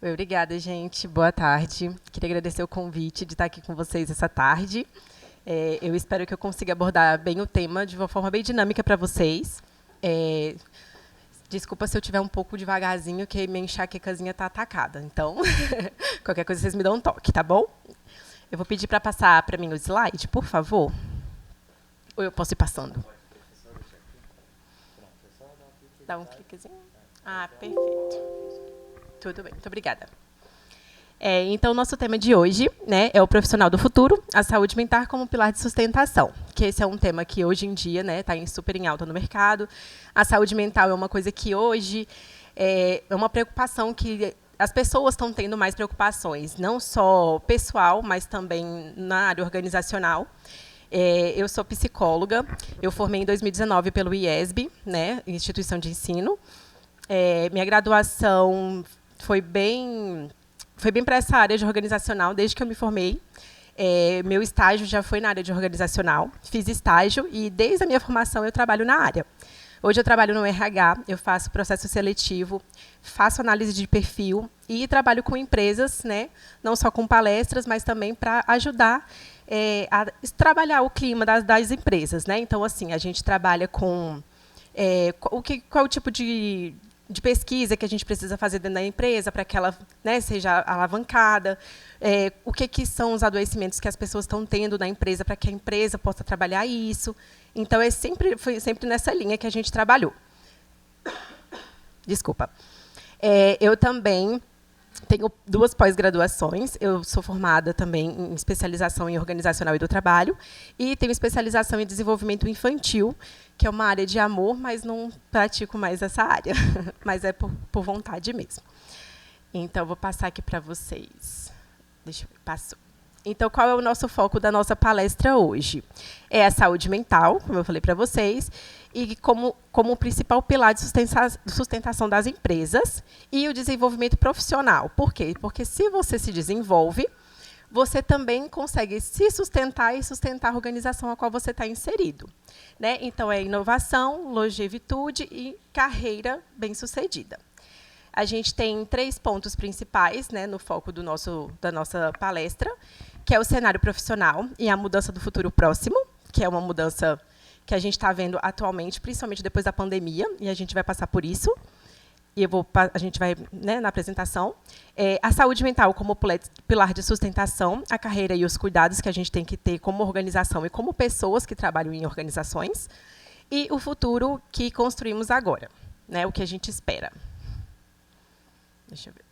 Obrigada, gente. Boa tarde. Queria agradecer o convite de estar aqui com vocês essa tarde. Eu espero que eu consiga abordar bem o tema de uma forma bem dinâmica para vocês. É, Desculpa se eu estiver um pouco devagarzinho, que minha enxaquecazinha está atacada. Então, qualquer coisa vocês me dão um toque, tá bom? Eu vou pedir para passar para mim o slide, por favor. Ou eu posso ir passando? Dá um cliquezinho. Ah, perfeito. Tudo bem, muito obrigada. Então, o nosso tema de hoje, né, é o profissional do futuro, a saúde mental como pilar de sustentação, que esse é um tema que hoje em dia está super em alta no mercado. A saúde mental é uma coisa que hoje é uma preocupação que as pessoas estão tendo mais preocupações, não só pessoal, mas também na área organizacional. Eu sou psicóloga, eu formei em 2019 pelo IESB, né, Instituição de Ensino. Minha graduação foi bem para essa área de organizacional desde que eu me formei. Meu estágio já foi na área de organizacional. Fiz estágio e, desde a minha formação, eu trabalho na área. Hoje eu trabalho no RH, eu faço processo seletivo, faço análise de perfil e trabalho com empresas, né, não só com palestras, mas também para ajudar a trabalhar o clima das empresas. Né? Então, assim, a gente trabalha com qual é o tipo de pesquisa que a gente precisa fazer dentro da empresa para que ela, né, seja alavancada, o que são os adoecimentos que as pessoas estão tendo na empresa para que a empresa possa trabalhar isso. Então, foi sempre nessa linha que a gente trabalhou. Desculpa. Eu também tenho 2 pós-graduações. Eu sou formada também em especialização em organizacional e do trabalho e tenho especialização em desenvolvimento infantil, que é uma área de amor, mas não pratico mais essa área, mas é por vontade mesmo. Então, vou passar aqui para vocês. Deixa eu ver, passou. Então, qual é o nosso foco da nossa palestra hoje? É a saúde mental, como eu falei para vocês, e como principal pilar de sustentação das empresas e o desenvolvimento profissional. Por quê? Porque se você se desenvolve, você também consegue se sustentar e sustentar a organização a qual você está inserido. Né? Então, é inovação, longevidade e carreira bem-sucedida. A gente tem 3 pontos principais, né, no foco da nossa palestra, que é o cenário profissional e a mudança do futuro próximo, que é uma mudança que a gente está vendo atualmente, principalmente depois da pandemia, e a gente vai passar por isso. E a gente vai, né, na apresentação. A saúde mental como pilar de sustentação, a carreira e os cuidados que a gente tem que ter como organização e como pessoas que trabalham em organizações. E o futuro que construímos agora, né, o que a gente espera. Deixa eu ver.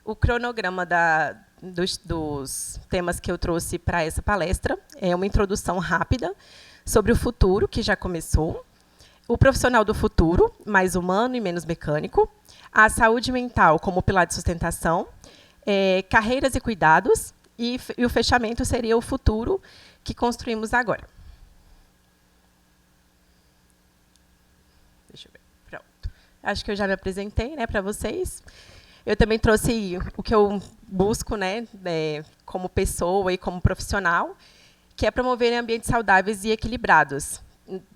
O cronograma dos temas que eu trouxe para essa palestra é uma introdução rápida sobre o futuro, que já começou, o profissional do futuro, mais humano e menos mecânico, a saúde mental como pilar de sustentação, carreiras e cuidados, e o fechamento seria o futuro que construímos agora. Deixa eu ver. Pronto. Acho que eu já me apresentei, né, para vocês. Eu também trouxe o que eu busco, né, como pessoa e como profissional, que é promover ambientes saudáveis e equilibrados,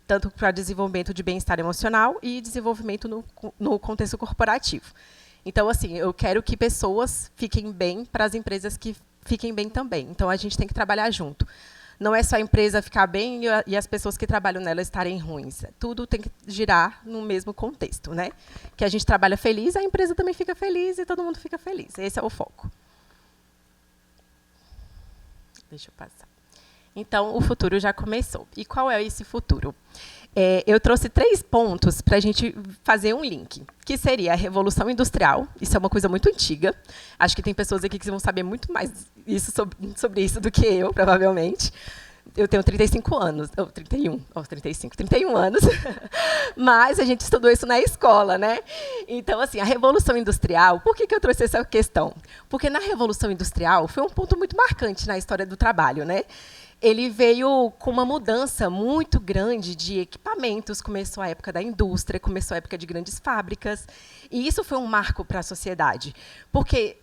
tanto para desenvolvimento de bem-estar emocional e desenvolvimento no contexto corporativo. Então, assim, eu quero que pessoas fiquem bem para as empresas que fiquem bem também. Então, a gente tem que trabalhar junto. Não é só a empresa ficar bem e as pessoas que trabalham nela estarem ruins. Tudo tem que girar no mesmo contexto, né? Que a gente trabalha feliz, a empresa também fica feliz e todo mundo fica feliz. Esse é o foco. Deixa eu passar. Então, o futuro já começou. E qual é esse futuro? Eu trouxe 3 pontos para a gente fazer um link, que seria a Revolução Industrial. Isso é uma coisa muito antiga. Acho que tem pessoas aqui que vão saber muito mais sobre isso do que eu, provavelmente. Eu tenho 35 anos, ou 31, ou 35, 31 anos, mas a gente estudou isso na escola, né? Então, assim, a Revolução Industrial, por que eu trouxe essa questão? Porque na Revolução Industrial foi um ponto muito marcante na história do trabalho, né? Ele veio com uma mudança muito grande de equipamentos, começou a época da indústria, começou a época de grandes fábricas, e isso foi um marco para a sociedade, porque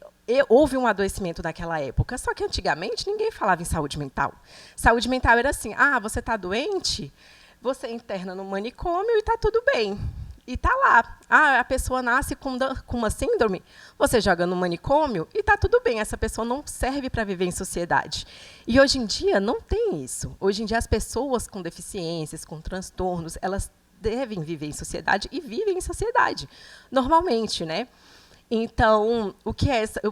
houve um adoecimento naquela época, só que antigamente ninguém falava em saúde mental. Saúde mental era assim, você está doente, você interna no manicômio e está tudo bem. e está lá. Ah, a pessoa nasce com uma síndrome, você joga no manicômio e está tudo bem, essa pessoa não serve para viver em sociedade. E hoje em dia não tem isso. Hoje em dia as pessoas com deficiências, com transtornos, elas devem viver em sociedade e vivem em sociedade, normalmente, né? Então,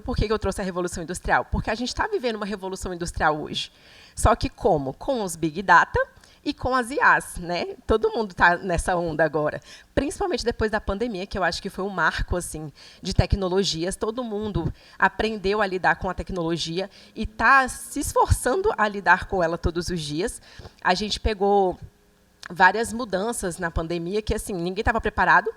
por que eu trouxe a Revolução Industrial? Porque a gente está vivendo uma revolução industrial hoje. Só que como? Com os Big Data e com as IAs, né? Todo mundo está nessa onda agora, principalmente depois da pandemia, que eu acho que foi um marco assim de tecnologias. Todo mundo aprendeu a lidar com a tecnologia e está se esforçando a lidar com ela todos os dias. A gente pegou várias mudanças na pandemia que assim ninguém estava preparado.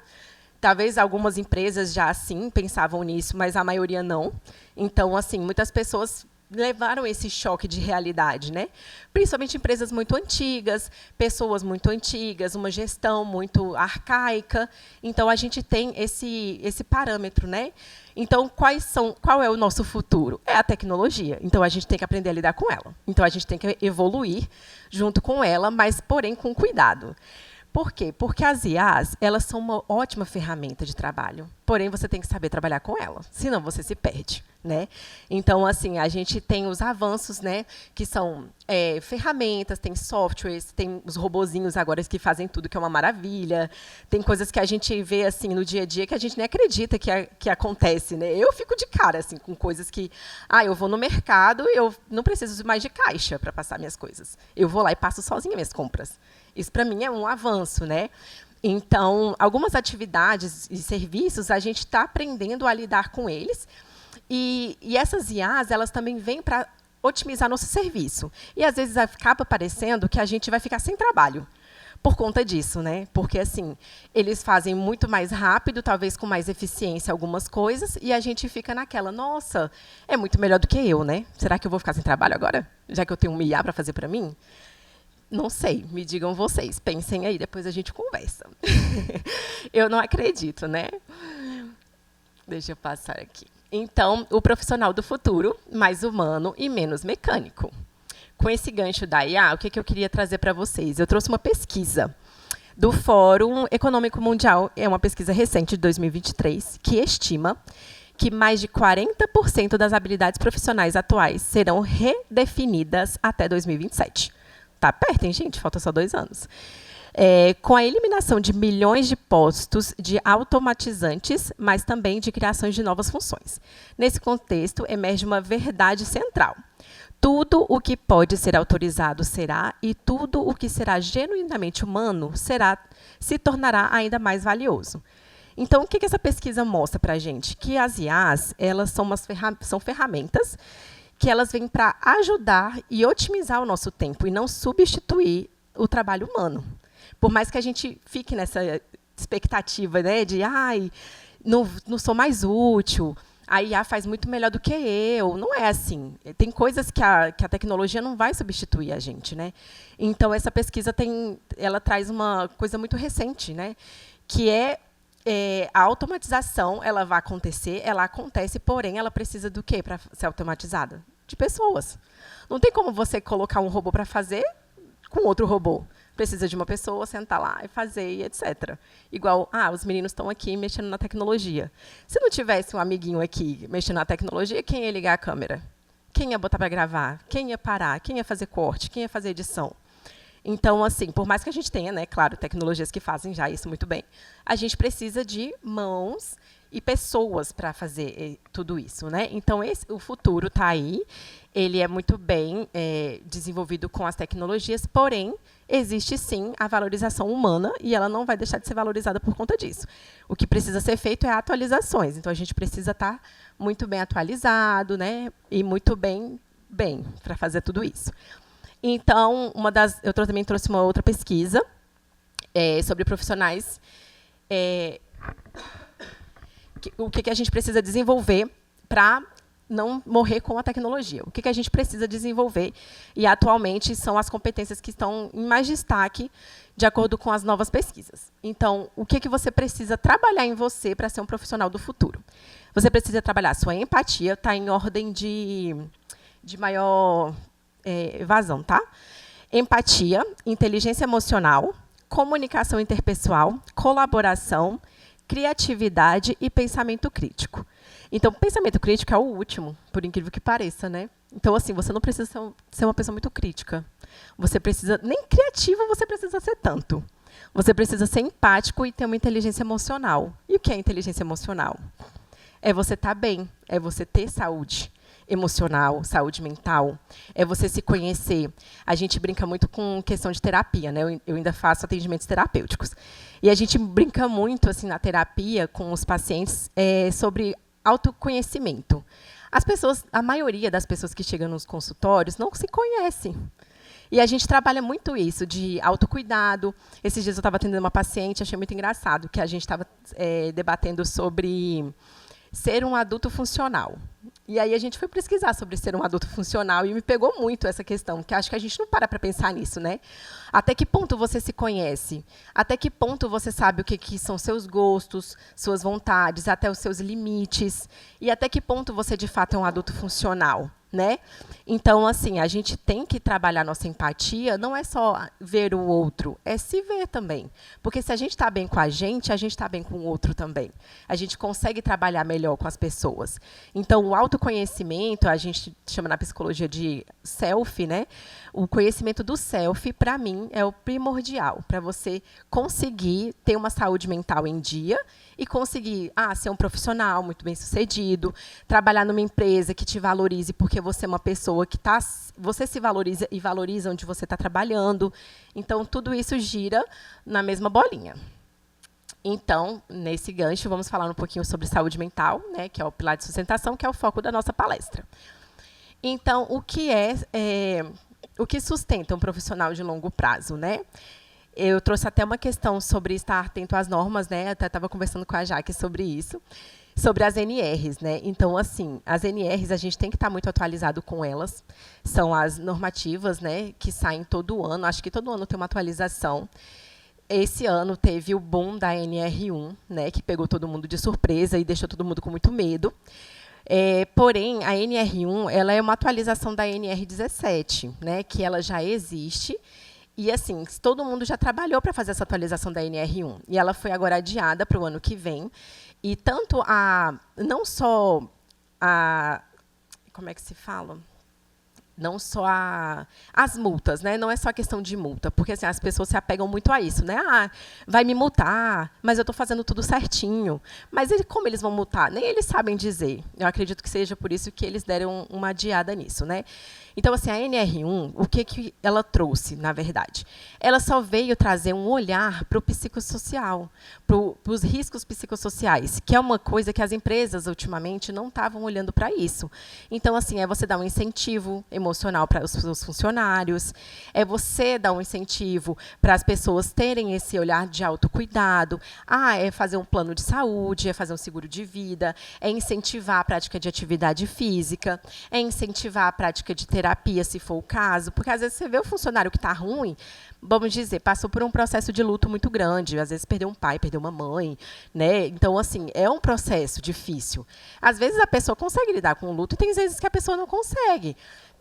Talvez algumas empresas já assim pensavam nisso, mas a maioria não. Então, assim, muitas pessoas levaram esse choque de realidade, né? Principalmente empresas muito antigas, pessoas muito antigas, uma gestão muito arcaica. Então, a gente tem esse parâmetro, né? Então, qual é o nosso futuro? É a tecnologia. Então, a gente tem que aprender a lidar com ela. Então, a gente tem que evoluir junto com ela, mas, porém, com cuidado. Por quê? Porque as IAs, elas são uma ótima ferramenta de trabalho. Porém, você tem que saber trabalhar com ela, senão você se perde, né? Então, assim, a gente tem os avanços, né, que são ferramentas, tem softwares, tem os robozinhos agora que fazem tudo, que é uma maravilha. Tem coisas que a gente vê assim no dia a dia que a gente nem acredita que acontece, né? Eu fico de cara assim com coisas que, eu vou no mercado, eu não preciso mais de caixa para passar minhas coisas. Eu vou lá e passo sozinha minhas compras. Isso para mim é um avanço, né? Então, algumas atividades e serviços a gente está aprendendo a lidar com eles. E essas IAs, elas também vêm para otimizar nosso serviço. E, às vezes, acaba parecendo que a gente vai ficar sem trabalho por conta disso, né? Porque, assim, eles fazem muito mais rápido, talvez com mais eficiência algumas coisas, e a gente fica naquela, nossa, é muito melhor do que eu, né? Será que eu vou ficar sem trabalho agora? Já que eu tenho uma IA para fazer para mim? Não sei, me digam vocês, pensem aí, depois a gente conversa. Eu não acredito, né? Deixa eu passar aqui. Então, o profissional do futuro, mais humano e menos mecânico. Com esse gancho da IA, o que eu queria trazer para vocês? Eu trouxe uma pesquisa do Fórum Econômico Mundial, é uma pesquisa recente de 2023, que estima que mais de 40% das habilidades profissionais atuais serão redefinidas até 2027. Está perto, hein, gente? Falta só 2 anos. Com a eliminação de milhões de postos de automatizantes, mas também de criações de novas funções. Nesse contexto, emerge uma verdade central. Tudo o que pode ser autorizado será, e tudo o que será genuinamente humano se tornará ainda mais valioso. Então, o que essa pesquisa mostra para a gente? Que as IAs, elas são ferramentas que elas vêm para ajudar e otimizar o nosso tempo e não substituir o trabalho humano. Por mais que a gente fique nessa expectativa, né, de não sou mais útil, a IA faz muito melhor do que eu. Não é assim. Tem coisas que a tecnologia não vai substituir a gente, né? Então, essa pesquisa ela traz uma coisa muito recente, né, que a automatização, ela vai acontecer, ela acontece, porém, ela precisa do quê para ser automatizada? De pessoas. Não tem como você colocar um robô para fazer com outro robô. Precisa de uma pessoa sentar lá e fazer, e etc. Igual, os meninos estão aqui mexendo na tecnologia. Se não tivesse um amiguinho aqui mexendo na tecnologia, quem ia ligar a câmera? Quem ia botar para gravar? Quem ia parar? Quem ia fazer corte? Quem ia fazer edição? Então, assim, por mais que a gente tenha, né, claro, tecnologias que fazem já isso muito bem, a gente precisa de mãos e pessoas para fazer tudo isso, né? Então, o futuro está aí, ele é muito bem desenvolvido com as tecnologias, porém, existe, sim, a valorização humana e ela não vai deixar de ser valorizada por conta disso. O que precisa ser feito é atualizações. Então, a gente precisa estar muito bem atualizado, né? E muito bem para fazer tudo isso. Então, eu também trouxe uma outra pesquisa sobre profissionais, o que a gente precisa desenvolver para não morrer com a tecnologia. O que a gente precisa desenvolver, e atualmente são as competências que estão em mais destaque, de acordo com as novas pesquisas. Então, o que você precisa trabalhar em você para ser um profissional do futuro? Você precisa trabalhar a sua empatia, está em ordem de maior evasão, tá? Empatia, inteligência emocional, comunicação interpessoal, colaboração, criatividade e pensamento crítico. Então, pensamento crítico é o último, por incrível que pareça, né? Então, assim, você não precisa ser uma pessoa muito crítica. Você precisa, nem criativo você precisa ser tanto. Você precisa ser empático e ter uma inteligência emocional. E o que é inteligência emocional? É você estar bem, é você ter saúde emocional, saúde mental, é você se conhecer. A gente brinca muito com questão de terapia, né? Eu ainda faço atendimentos terapêuticos. E a gente brinca muito assim na terapia com os pacientes sobre autoconhecimento. As pessoas, a maioria das pessoas que chegam nos consultórios não se conhecem. E a gente trabalha muito isso, de autocuidado. Esses dias eu estava atendendo uma paciente, achei muito engraçado, que a gente estava debatendo sobre ser um adulto funcional. E aí a gente foi pesquisar sobre ser um adulto funcional e me pegou muito essa questão, que acho que a gente não para pensar nisso, né? Até que ponto você se conhece? Até que ponto você sabe o que são seus gostos, suas vontades, até os seus limites? E até que ponto você, de fato, é um adulto funcional? Né? Então, assim, a gente tem que trabalhar nossa empatia, não é só ver o outro, é se ver também. Porque se a gente está bem com a gente está bem com o outro também. A gente consegue trabalhar melhor com as pessoas. Então, o autoconhecimento, a gente chama na psicologia de self, né? O conhecimento do self, para mim, é o primordial, para você conseguir ter uma saúde mental em dia e conseguir ser um profissional muito bem-sucedido, trabalhar numa empresa que te valorize porque você é uma pessoa que você se valoriza e valoriza onde você está trabalhando. Então, tudo isso gira na mesma bolinha. Então, nesse gancho, vamos falar um pouquinho sobre saúde mental, né, que é o pilar de sustentação, que é o foco da nossa palestra. Então, o que sustenta um profissional de longo prazo, né? Eu trouxe até uma questão sobre estar atento às normas, né? Até estava conversando com a Jaque sobre isso, sobre as NRs, né? Então, assim, as NRs a gente tem que estar muito atualizado com elas. São as normativas, né? Que saem todo ano. Acho que todo ano tem uma atualização. Esse ano teve o boom da NR1, né? Que pegou todo mundo de surpresa e deixou todo mundo com muito medo. Porém, a NR1 ela é uma atualização da NR17, né? Que ela já existe. E, assim, todo mundo já trabalhou para fazer essa atualização da NR1. E ela foi agora adiada para o ano que vem. E tanto não só como é que se fala? Não só as multas, né? Não é só questão de multa, porque assim, as pessoas se apegam muito a isso, né? Vai me multar, mas eu estou fazendo tudo certinho. Mas como eles vão multar? Nem eles sabem dizer. Eu acredito que seja por isso que eles deram uma adiada nisso, né? Então, assim, a NR1, o que ela trouxe, na verdade? Ela só veio trazer um olhar para o psicossocial, para os riscos psicossociais, que é uma coisa que as empresas, ultimamente, não estavam olhando para isso. Então, assim, é você dar um incentivo emocional para os seus funcionários, é você dar um incentivo para as pessoas terem esse olhar de autocuidado, é fazer um plano de saúde, é fazer um seguro de vida, é incentivar a prática de atividade física, é incentivar a prática de terapia, se for o caso, porque às vezes você vê o funcionário que está ruim, vamos dizer, passou por um processo de luto muito grande, às vezes perdeu um pai, perdeu uma mãe, né? Então, assim, é um processo difícil. Às vezes a pessoa consegue lidar com o luto e tem vezes que a pessoa não consegue.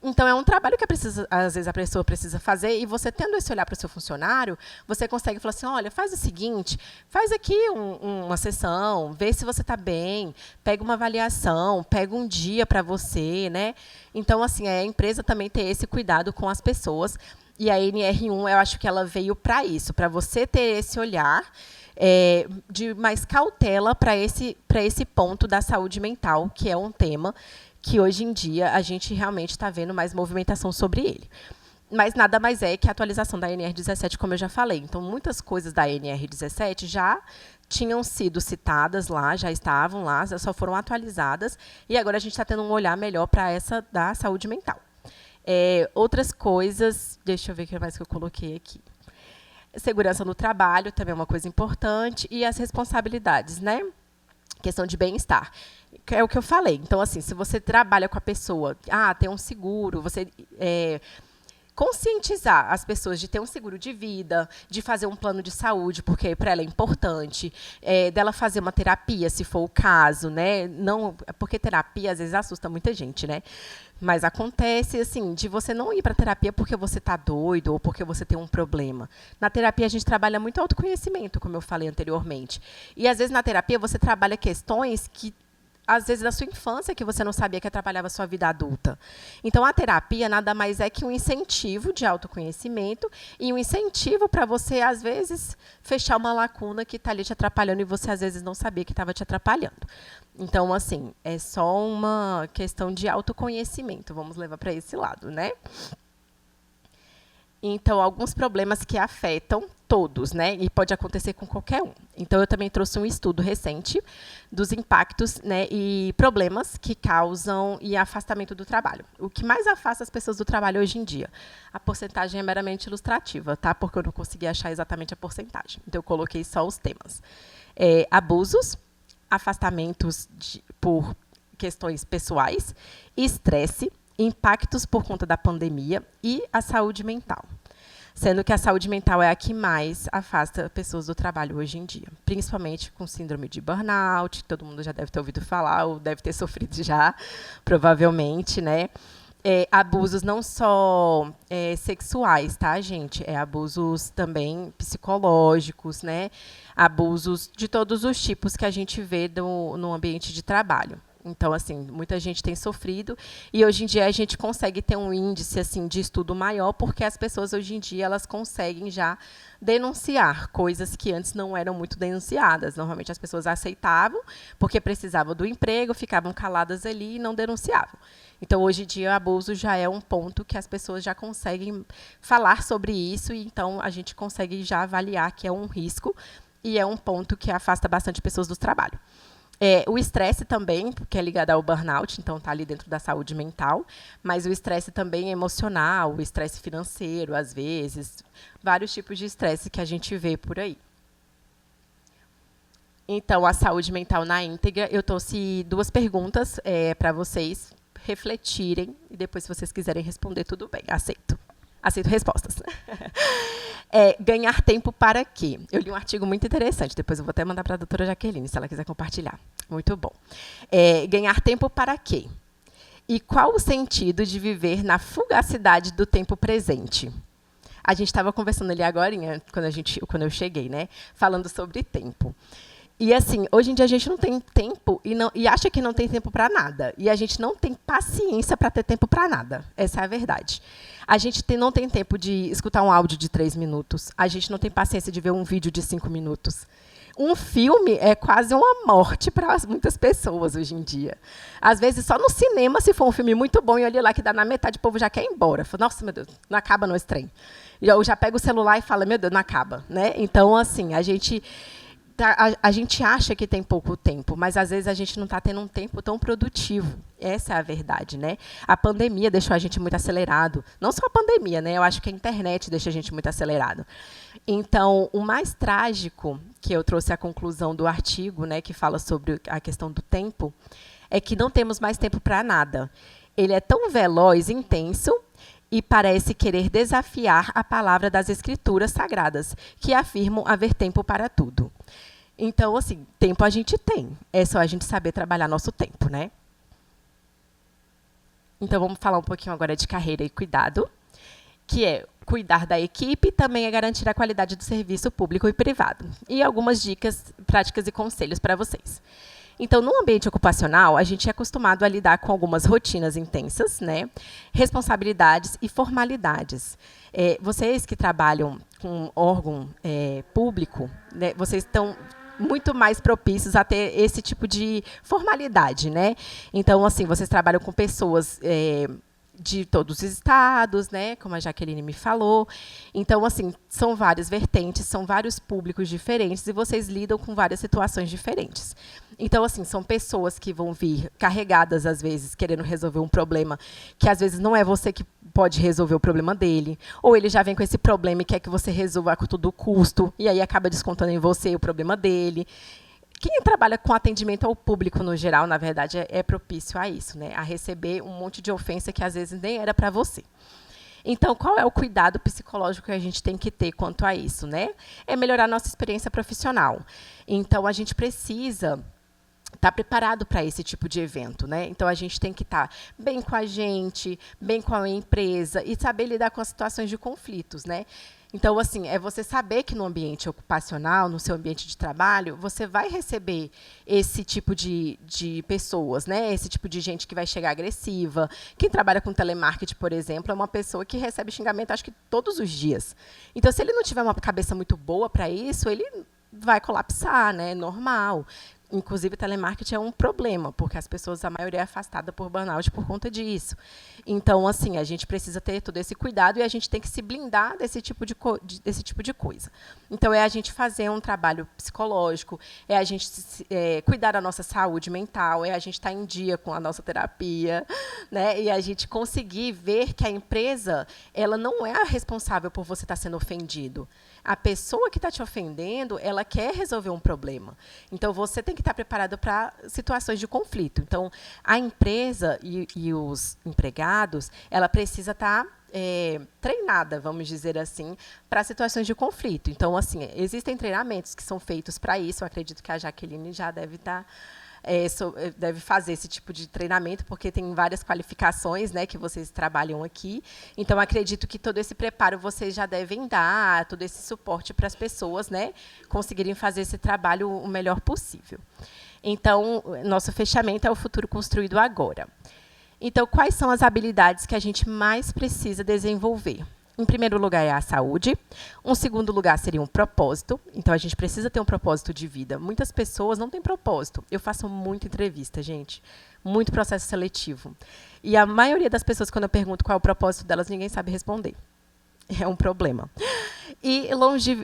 Então, é um trabalho que às vezes a pessoa precisa fazer, e você tendo esse olhar para o seu funcionário, você consegue falar assim, olha, faz o seguinte, faz aqui uma sessão, vê se você está bem, pega uma avaliação, pega um dia para você, né? Então, assim, a empresa também ter esse cuidado com as pessoas, e a NR1, eu acho que ela veio para isso, para você ter esse olhar de mais cautela para esse ponto da saúde mental, que é um tema que hoje em dia a gente realmente está vendo mais movimentação sobre ele. Mas nada mais é que a atualização da NR17, como eu já falei. Então, muitas coisas da NR17 já tinham sido citadas lá, já estavam lá, já só foram atualizadas, e agora a gente está tendo um olhar melhor para essa da saúde mental. Outras coisas, deixa eu ver o que mais que eu coloquei aqui. Segurança no trabalho também é uma coisa importante, e as responsabilidades, né? Questão de bem-estar. É o que eu falei. Então, assim, se você trabalha com a pessoa, tem um seguro, você conscientizar as pessoas de ter um seguro de vida, de fazer um plano de saúde, porque para ela é importante, dela fazer uma terapia, se for o caso, né? Não, porque terapia às vezes assusta muita gente, né? Mas acontece, assim, de você não ir para terapia porque você está doido ou porque você tem um problema. Na terapia, a gente trabalha muito autoconhecimento, como eu falei anteriormente. E, às vezes, na terapia, você trabalha questões que, às vezes, da sua infância, que você não sabia que atrapalhava a sua vida adulta. Então, a terapia nada mais é que um incentivo de autoconhecimento e um incentivo para você, às vezes, fechar uma lacuna que está ali te atrapalhando e você, às vezes, não sabia que estava te atrapalhando. Então, assim, é só uma questão de autoconhecimento. Vamos levar para esse lado, né? Então, alguns problemas que afetam todos, né? E pode acontecer com qualquer um. Então, eu também trouxe um estudo recente dos impactos, né, e problemas que causam e afastamento do trabalho. O que mais afasta as pessoas do trabalho hoje em dia? A porcentagem é meramente ilustrativa, tá? Porque eu não consegui achar exatamente a porcentagem. Então, eu coloquei só os temas. Abusos, afastamentos por questões pessoais, estresse, impactos por conta da pandemia e a saúde mental. Sendo que a saúde mental é a que mais afasta pessoas do trabalho hoje em dia. Principalmente com síndrome de burnout, todo mundo já deve ter ouvido falar, ou deve ter sofrido já, provavelmente, né? Abusos não só sexuais, tá, gente? Abusos também psicológicos, né? Abusos de todos os tipos que a gente vê no ambiente de trabalho. Então, assim, muita gente tem sofrido e hoje em dia a gente consegue ter um índice assim de estudo maior porque as pessoas hoje em dia elas conseguem já denunciar coisas que antes não eram muito denunciadas. Normalmente as pessoas aceitavam porque precisavam do emprego, ficavam caladas ali e não denunciavam. Então, hoje em dia, o abuso já é um ponto que as pessoas já conseguem falar sobre isso e então a gente consegue já avaliar que é um risco e é um ponto que afasta bastante pessoas do trabalho. O estresse também, que é ligado ao burnout, então está ali dentro da saúde mental, mas o estresse também é emocional, o estresse financeiro, às vezes, vários tipos de estresse que a gente vê por aí. Então, a saúde mental na íntegra, eu trouxe 2 perguntas para vocês refletirem, e depois, se vocês quiserem responder, tudo bem, aceito. Aceito respostas. Ganhar tempo para quê? Eu li um artigo muito interessante, depois eu vou até mandar para a doutora Jaqueline, se ela quiser compartilhar. Muito bom. Ganhar tempo para quê? E qual o sentido de viver na fugacidade do tempo presente? A gente estava conversando ali agora, quando eu cheguei, né? Falando sobre tempo. E, assim, hoje em dia a gente não tem tempo e acha que não tem tempo para nada. E a gente não tem paciência para ter tempo para nada. Essa é a verdade. A gente não tem tempo de escutar um áudio de 3 minutos. A gente não tem paciência de ver um vídeo de 5 minutos. Um filme é quase uma morte para muitas pessoas hoje em dia. Às vezes, só no cinema, se for um filme muito bom, e olha lá que dá na metade, o povo já quer ir embora. Fala, nossa, meu Deus, não acaba não esse trem. Eu já pego o celular e falo, meu Deus, não acaba. Né? Então, assim, a gente acha que tem pouco tempo, mas às vezes a gente não está tendo um tempo tão produtivo. Essa é a verdade, né? A pandemia deixou a gente muito acelerado. Não só a pandemia, né? Eu acho que a internet deixa a gente muito acelerado. Então, o mais trágico, que eu trouxe a conclusão do artigo, né, que fala sobre a questão do tempo, é que não temos mais tempo para nada. Ele é tão veloz, intenso, e parece querer desafiar a palavra das Escrituras Sagradas, que afirmam haver tempo para tudo. Então, assim, tempo a gente tem. É só a gente saber trabalhar nosso tempo, né? Então, vamos falar um pouquinho agora de carreira e cuidado, que é cuidar da equipe e também é garantir a qualidade do serviço público e privado. E algumas dicas, práticas e conselhos para vocês. Então, no ambiente ocupacional, a gente é acostumado a lidar com algumas rotinas intensas, né? Responsabilidades e formalidades. Vocês que trabalham com órgão público, né, vocês estão muito mais propícios a ter esse tipo de formalidade, né? Então, assim, vocês trabalham com pessoas de todos os estados, né, como a Jaqueline me falou. Então, assim, são várias vertentes, são vários públicos diferentes e vocês lidam com várias situações diferentes. Então, assim, são pessoas que vão vir carregadas, às vezes, querendo resolver um problema que, às vezes, não é você que pode resolver o problema dele, ou ele já vem com esse problema e quer que você resolva a todo custo, e aí acaba descontando em você o problema dele. Quem trabalha com atendimento ao público, no geral, na verdade, é propício a isso, né? A receber um monte de ofensa que, às vezes, nem era para você. Então, qual é o cuidado psicológico que a gente tem que ter quanto a isso, né? É melhorar a nossa experiência profissional. Então, a gente precisa estar preparado para esse tipo de evento, né? Então a gente tem que estar bem com a gente, bem com a empresa e saber lidar com as situações de conflitos, né? Então, assim, é você saber que no ambiente ocupacional, no seu ambiente de trabalho, você vai receber esse tipo de pessoas, né? Esse tipo de gente que vai chegar agressiva. Quem trabalha com telemarketing, por exemplo, é uma pessoa que recebe xingamento, acho que todos os dias. Então, se ele não tiver uma cabeça muito boa para isso, ele vai colapsar, né? Normal. Inclusive, telemarketing é um problema, porque as pessoas, a maioria, é afastada por burnout por conta disso. Então, assim, a gente precisa ter todo esse cuidado e a gente tem que se blindar desse tipo de coisa. Então, é a gente fazer um trabalho psicológico, é a gente cuidar da nossa saúde mental, é a gente estar em dia com a nossa terapia, né? E a gente conseguir ver que a empresa ela não é a responsável por você estar sendo ofendido. A pessoa que está te ofendendo, ela quer resolver um problema. Então, você tem que estar preparado para situações de conflito. Então, a empresa e os empregados, ela precisa estar treinada, vamos dizer assim, para situações de conflito. Então, assim, existem treinamentos que são feitos para isso. Eu acredito que a Jaqueline já deve estar... deve fazer esse tipo de treinamento, porque tem várias qualificações, né, que vocês trabalham aqui. Então, acredito que todo esse preparo vocês já devem dar, todo esse suporte para as pessoas, né, conseguirem fazer esse trabalho o melhor possível. Então, nosso fechamento é o futuro construído agora. Então, quais são as habilidades que a gente mais precisa desenvolver? Em primeiro lugar, é a saúde. Um segundo lugar seria um propósito. Então, a gente precisa ter um propósito de vida. Muitas pessoas não têm propósito. Eu faço muita entrevista, gente. Muito processo seletivo. E a maioria das pessoas, quando eu pergunto qual é o propósito delas, ninguém sabe responder. É um problema. E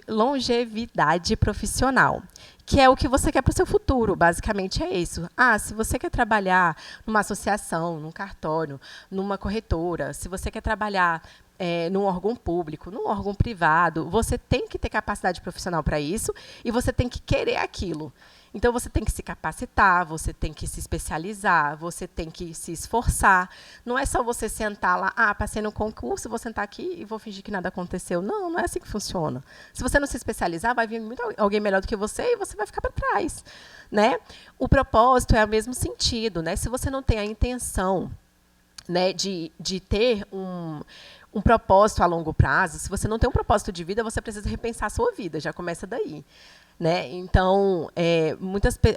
longevidade profissional, que é o que você quer para o seu futuro, basicamente é isso. Se você quer trabalhar numa associação, num cartório, numa corretora, se você quer trabalhar num órgão público, num órgão privado, você tem que ter capacidade profissional para isso e você tem que querer aquilo. Então, você tem que se capacitar, você tem que se especializar, você tem que se esforçar. Não é só você sentar lá, passei no concurso, vou sentar aqui e vou fingir que nada aconteceu. Não, não é assim que funciona. Se você não se especializar, vai vir alguém melhor do que você e você vai ficar para trás, né? O propósito é o mesmo sentido, né? Se você não tem a intenção, né, de ter um propósito a longo prazo, se você não tem um propósito de vida, você precisa repensar a sua vida, já começa daí. Né? Então,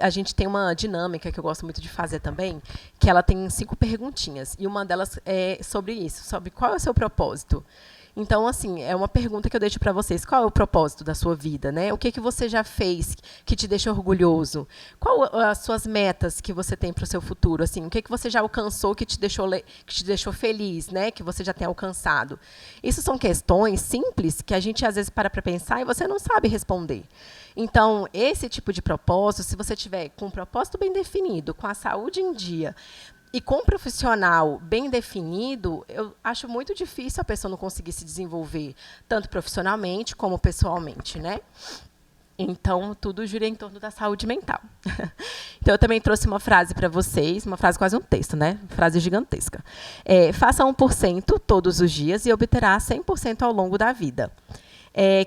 a gente tem uma dinâmica que eu gosto muito de fazer também, que ela tem 5 perguntinhas, e uma delas é sobre isso, sobre qual é o seu propósito. Então, assim, é uma pergunta que eu deixo para vocês. Qual é o propósito da sua vida, né? O que você já fez que te deixa orgulhoso? Qual as suas metas que você tem para o seu futuro? Assim, o que você já alcançou que te deixou feliz, né? Que você já tem alcançado? Isso são questões simples que a gente, às vezes, para pensar e você não sabe responder. Então, esse tipo de propósito, se você tiver com um propósito bem definido, com a saúde em dia, e com um profissional bem definido, eu acho muito difícil a pessoa não conseguir se desenvolver, tanto profissionalmente como pessoalmente, né? Então, tudo gira em torno da saúde mental. Então, eu também trouxe uma frase para vocês, uma frase quase um texto, né? Frase gigantesca. Faça 1% todos os dias e obterá 100% ao longo da vida.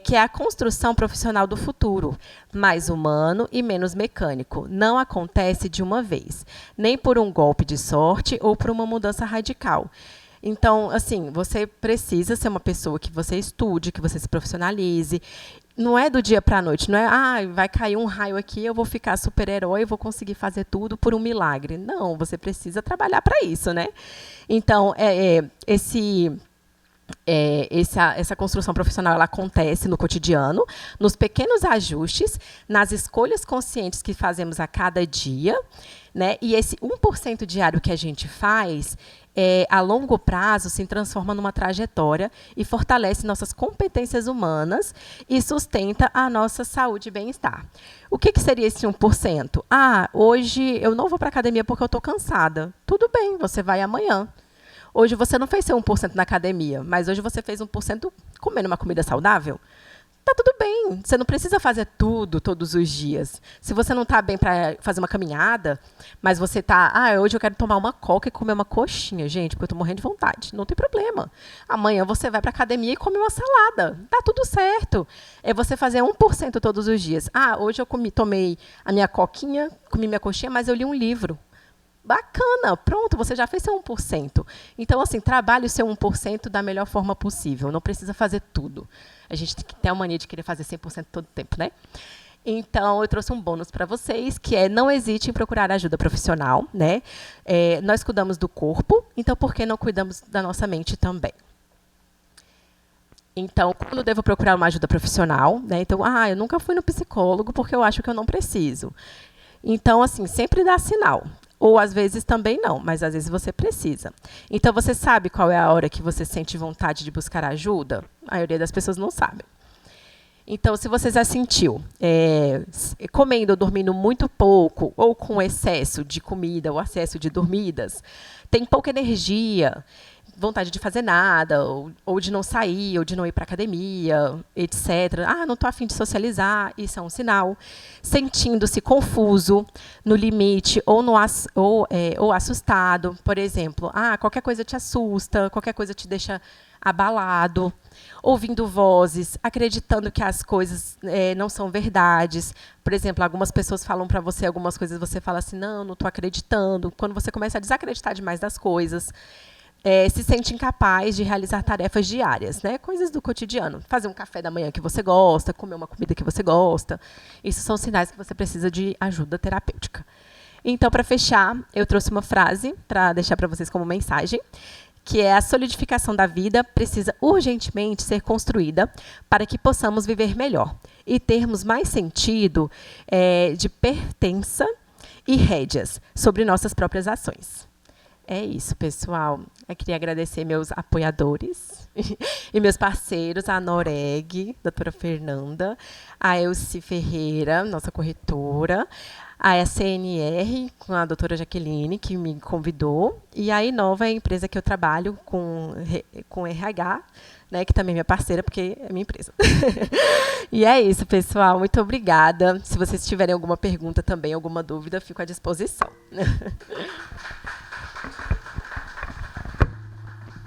Que é a construção profissional do futuro, mais humano e menos mecânico. Não acontece de uma vez, nem por um golpe de sorte ou por uma mudança radical. Então, assim, você precisa ser uma pessoa que você estude, que você se profissionalize. Não é do dia para a noite, não é, vai cair um raio aqui, eu vou ficar super-herói, vou conseguir fazer tudo por um milagre. Não, você precisa trabalhar para isso, né? Então, essa construção profissional ela acontece no cotidiano, nos pequenos ajustes, nas escolhas conscientes que fazemos a cada dia, né? E esse 1% diário que a gente faz, a longo prazo, se transforma numa trajetória e fortalece nossas competências humanas e sustenta a nossa saúde e bem-estar. O que seria esse 1%? Hoje eu não vou para a academia porque eu estou cansada. Tudo bem, você vai amanhã. Hoje você não fez seu 1% na academia, mas hoje você fez 1% comendo uma comida saudável. Tá tudo bem. Você não precisa fazer tudo todos os dias. Se você não está bem para fazer uma caminhada, mas você está, hoje eu quero tomar uma coca e comer uma coxinha, gente, porque eu estou morrendo de vontade. Não tem problema. Amanhã você vai para a academia e come uma salada. Tá tudo certo. É você fazer 1% todos os dias. Hoje eu tomei a minha coquinha, comi minha coxinha, mas eu li um livro. Bacana, pronto, você já fez seu 1%. Então, assim, trabalhe o seu 1% da melhor forma possível. Não precisa fazer tudo. A gente tem que ter a mania de querer fazer 100% todo o tempo, né? Então, eu trouxe um bônus para vocês, que é não hesite em procurar ajuda profissional, né? Nós cuidamos do corpo, então por que não cuidamos da nossa mente também? Então, quando devo procurar uma ajuda profissional, né? Então, eu nunca fui no psicólogo porque eu acho que eu não preciso. Então, assim, sempre dá sinal. Ou, às vezes, também não, mas, às vezes, você precisa. Então, você sabe qual é a hora que você sente vontade de buscar ajuda? A maioria das pessoas não sabe. Então, se você já sentiu comendo ou dormindo muito pouco, ou com excesso de comida ou excesso de dormidas, tem pouca energia, vontade de fazer nada, ou de não sair, ou de não ir para a academia, etc. Não estou a fim de socializar, isso é um sinal. Sentindo-se confuso, no limite, ou assustado, por exemplo. Qualquer coisa te assusta, qualquer coisa te deixa abalado, ouvindo vozes, acreditando que as coisas não são verdades. Por exemplo, algumas pessoas falam para você algumas coisas, você fala assim, não estou acreditando. Quando você começa a desacreditar demais das coisas, se sente incapaz de realizar tarefas diárias, né? Coisas do cotidiano. Fazer um café da manhã que você gosta, comer uma comida que você gosta. Isso são sinais que você precisa de ajuda terapêutica. Então, para fechar, eu trouxe uma frase para deixar para vocês como mensagem, que é: a solidificação da vida precisa urgentemente ser construída para que possamos viver melhor e termos mais sentido de pertença e rédeas sobre nossas próprias ações. É isso, pessoal. Eu queria agradecer meus apoiadores e meus parceiros, a Noreg, doutora Fernanda, a Elci Ferreira, nossa corretora, a CNR, com a doutora Jaqueline, que me convidou, e a Inova é a empresa que eu trabalho com RH, né, que também é minha parceira, porque é minha empresa. E é isso, pessoal. Muito obrigada. Se vocês tiverem alguma pergunta também, alguma dúvida, fico à disposição.